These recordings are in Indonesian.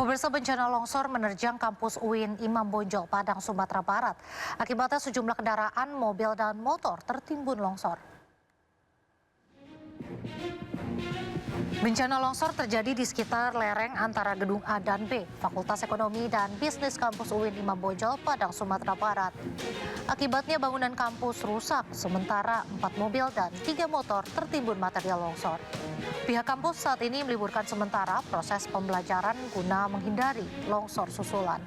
Pemirsa, bencana longsor menerjang kampus UIN Imam Bonjol, Padang, Sumatera Barat. Akibatnya sejumlah kendaraan, mobil, dan motor tertimbun longsor. Bencana longsor terjadi di sekitar lereng antara gedung A dan B, Fakultas Ekonomi dan Bisnis Kampus UIN Imam Bonjol, Padang, Sumatera Barat. Akibatnya bangunan kampus rusak, sementara 4 mobil dan 3 motor tertimbun material longsor. Pihak kampus saat ini meliburkan sementara proses pembelajaran guna menghindari longsor susulan.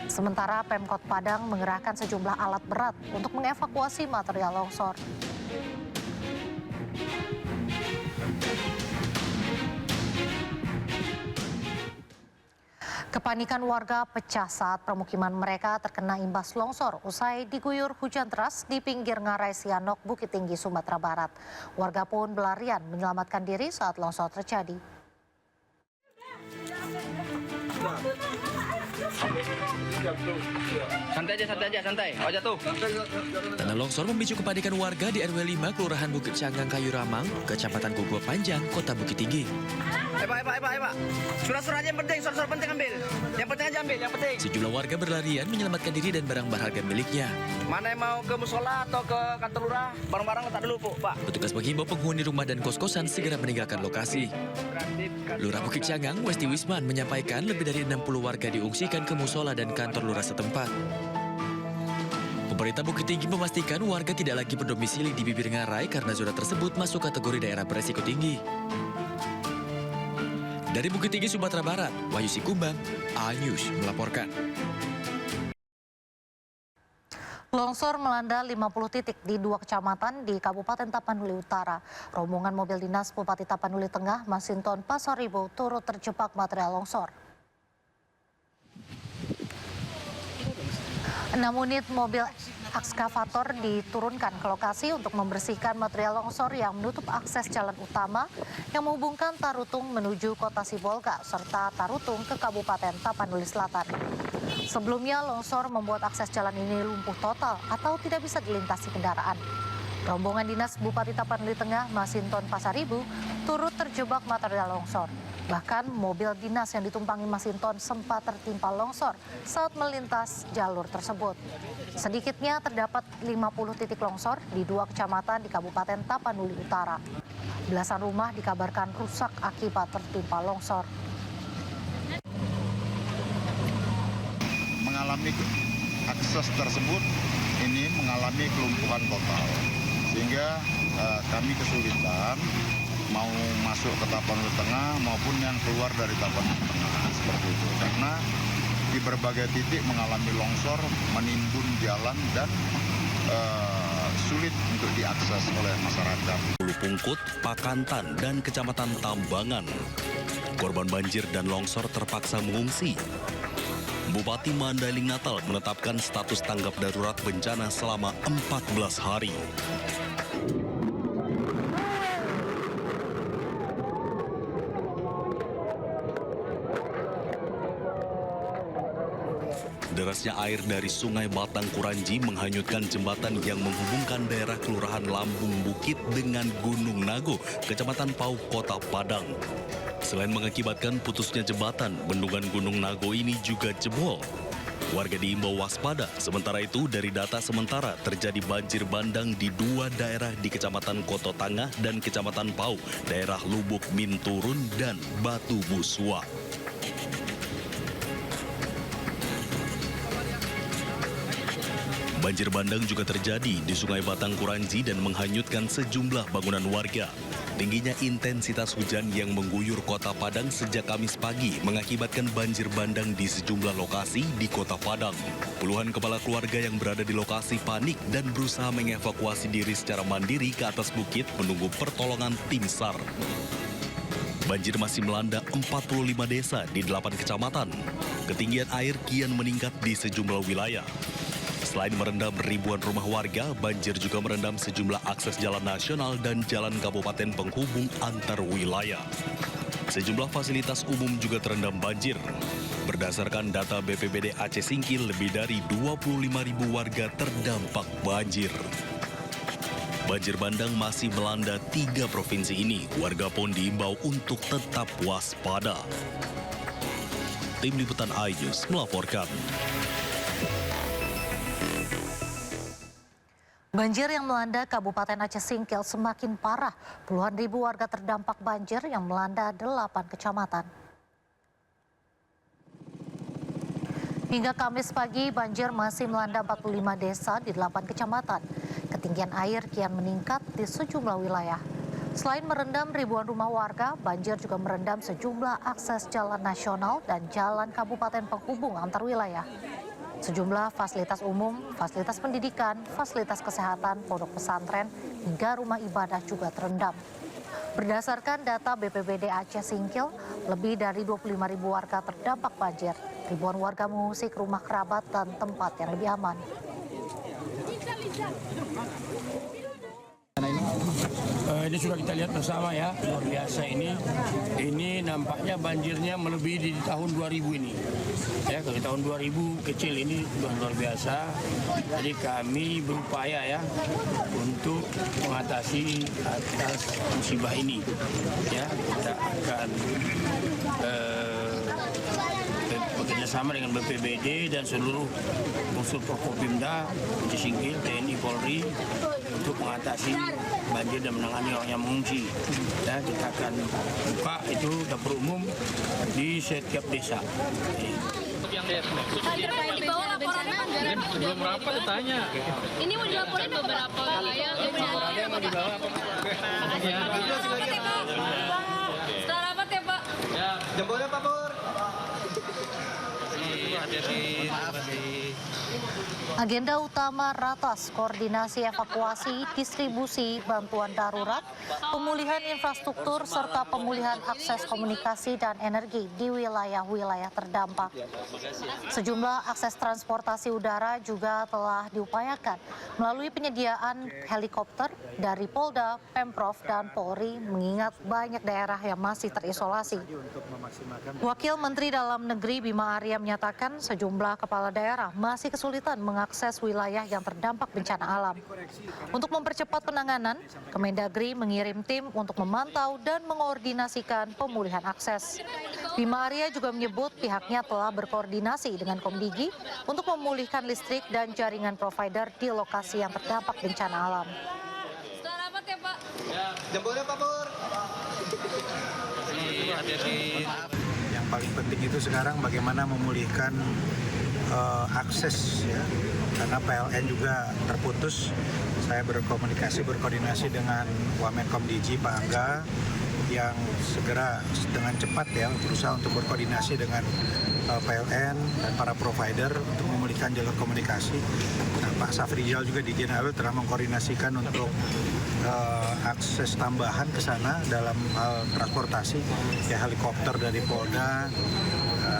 Sementara Pemkot Padang mengerahkan sejumlah alat berat untuk mengevakuasi material longsor. Kepanikan warga pecah saat permukiman mereka terkena imbas longsor usai diguyur hujan deras di pinggir Ngarai Sianok, Bukit Tinggi, Sumatera Barat. Warga pun berlarian menyelamatkan diri saat longsor terjadi. Santai. Oh, jatuh. Tanah longsor memicu kepanikan warga di RW 5 Kelurahan Bukit Canggang, Kayu Ramang, Kecamatan Gugua Panjang, Kota Bukit Tinggi. Pak. Surat-surat aja yang penting, surat-surat penting ambil. Yang penting aja ambil, yang penting. Sejumlah warga berlarian menyelamatkan diri dan barang berharga miliknya. Mana yang mau ke musola atau ke kantor lurah, barang-barang letak dulu, Pak. Petugas menghimbau penghuni rumah dan kos-kosan segera meninggalkan lokasi. Lurah Bukit Canggang, Westi Wisman, menyampaikan lebih dari 60 warga diungsikan ke musola dan kantor lurah setempat. Pemerintah Bukit Tinggi memastikan warga tidak lagi berdomisili di bibir ngarai karena zona tersebut masuk kategori daerah beresiko tinggi. Dari Bukit Tinggi, Sumatera Barat, Wahyu Sikumbang, A-News melaporkan. Longsor melanda 50 titik di 2 kecamatan di Kabupaten Tapanuli Utara. Rombongan mobil dinas Bupati Tapanuli Tengah, Masinton Pasaribo, turut terjebak material longsor. 6 unit mobil ekskavator diturunkan ke lokasi untuk membersihkan material longsor yang menutup akses jalan utama yang menghubungkan Tarutung menuju Kota Sibolga serta Tarutung ke Kabupaten Tapanuli Selatan. Sebelumnya longsor membuat akses jalan ini lumpuh total atau tidak bisa dilintasi kendaraan. Rombongan dinas Bupati Tapanuli Tengah, Masinton Pasaribu, turut terjebak material longsor. Bahkan mobil dinas yang ditumpangi Masinton sempat tertimpa longsor saat melintas jalur tersebut. Sedikitnya terdapat 50 titik longsor di 2 kecamatan di Kabupaten Tapanuli Utara. Belasan rumah dikabarkan rusak akibat tertimpa longsor. Mengalami akses tersebut ini mengalami kelumpuhan total, sehingga kami kesulitan mau masuk ke Tapanuli Tengah maupun yang keluar dari Tapanuli Tengah seperti itu, karena di berbagai titik mengalami longsor, menimbun jalan dan sulit untuk diakses oleh masyarakat. Hulu Pungkut, Pakantan, dan Kecamatan Tambangan. Korban banjir dan longsor terpaksa mengungsi. Bupati Mandailing Natal menetapkan status tanggap darurat bencana selama 14 hari. Derasnya air dari Sungai Batang Kuranji menghanyutkan jembatan yang menghubungkan daerah Kelurahan Lambung Bukit dengan Gunung Nago, Kecamatan Pau, Kota Padang. Selain mengakibatkan putusnya jembatan, bendungan Gunung Nago ini juga jebol. Warga diimbau waspada. Sementara itu, dari data sementara terjadi banjir bandang di 2 daerah di Kecamatan Koto Tangah dan Kecamatan Pau, daerah Lubuk Minturun dan Batu Buswa. Banjir bandang juga terjadi di Sungai Batang Kuranji dan menghanyutkan sejumlah bangunan warga. Tingginya intensitas hujan yang mengguyur Kota Padang sejak Kamis pagi mengakibatkan banjir bandang di sejumlah lokasi di Kota Padang. Puluhan kepala keluarga yang berada di lokasi panik dan berusaha mengevakuasi diri secara mandiri ke atas bukit menunggu pertolongan tim SAR. Banjir masih melanda 45 desa di 8 kecamatan. Ketinggian air kian meningkat di sejumlah wilayah. Selain merendam ribuan rumah warga, banjir juga merendam sejumlah akses jalan nasional dan jalan kabupaten penghubung antar wilayah. Sejumlah fasilitas umum juga terendam banjir. Berdasarkan data BPBD Aceh Singkil, lebih dari 25.000 warga terdampak banjir. Banjir bandang masih melanda 3 provinsi ini. Warga pun diimbau untuk tetap waspada. Tim Liputan iNews melaporkan. Banjir yang melanda Kabupaten Aceh Singkil semakin parah. Puluhan ribu warga terdampak banjir yang melanda 8 kecamatan. Hingga Kamis pagi, banjir masih melanda 45 desa di 8 kecamatan. Ketinggian air kian meningkat di sejumlah wilayah. Selain merendam ribuan rumah warga, banjir juga merendam sejumlah akses jalan nasional dan jalan kabupaten penghubung antar wilayah. Sejumlah fasilitas umum, fasilitas pendidikan, fasilitas kesehatan, pondok pesantren, hingga rumah ibadah juga terendam. Berdasarkan data BPBD Aceh Singkil, lebih dari 25.000 warga terdampak banjir. Ribuan warga mengungsi ke rumah kerabat dan tempat yang lebih aman. Ini sudah kita lihat bersama ya, luar biasa ini. Ini nampaknya banjirnya melebihi di tahun 2000 ini. Ya, kalau di tahun 2000 kecil ini sudah luar biasa. Jadi kami berupaya ya untuk mengatasi atas musibah ini. Ya, kita akan bekerjasama dengan BPBD dan seluruh unsur Prokopimda, Aceh Singkil, TNI, Polri untuk mengatasi banjir dan menangani orang yang mengungsi. Ya, kita akan buka itu dapur umum di setiap desa. Belum berapa ditanya. Ini mau dilaporin beberapa wilayah setelah rapat ya Pak. Jempolnya Pak Pur. Agenda utama Ratas, koordinasi evakuasi, distribusi bantuan darurat, pemulihan infrastruktur, serta pemulihan akses komunikasi dan energi di wilayah-wilayah terdampak. Sejumlah akses transportasi udara juga telah diupayakan melalui penyediaan helikopter dari Polda, Pemprov, dan Polri, mengingat banyak daerah yang masih terisolasi. Wakil Menteri Dalam Negeri Bima Arya menyatakan sejumlah kepala daerah masih kesulitan mengakses wilayah yang terdampak bencana alam. Untuk mempercepat penanganan, Kemendagri mengirim tim untuk memantau dan mengoordinasikan pemulihan akses. Bima Arya juga menyebut pihaknya telah berkoordinasi dengan Komdigi untuk memulihkan listrik dan jaringan provider di lokasi yang terdampak bencana alam. Setelah rapat ya Pak. Jempolnya Pak Pur. Yang paling penting itu sekarang bagaimana memulihkan akses ya, karena PLN juga terputus. Saya berkoordinasi dengan Wamenkomdigi Pak Angga yang segera dengan cepat ya berusaha untuk berkoordinasi dengan PLN dan para provider untuk memulihkan jalur komunikasi. Nah, Pak Safrijal juga di Jenderal telah mengkoordinasikan untuk akses tambahan ke sana dalam hal transportasi, ya helikopter dari Polda,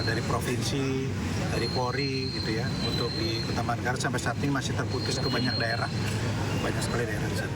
dari provinsi, dari Polri gitu ya, untuk di Kota Manggarai sampai saat ini masih terputus ke banyak daerah, banyak sekali daerah di sana.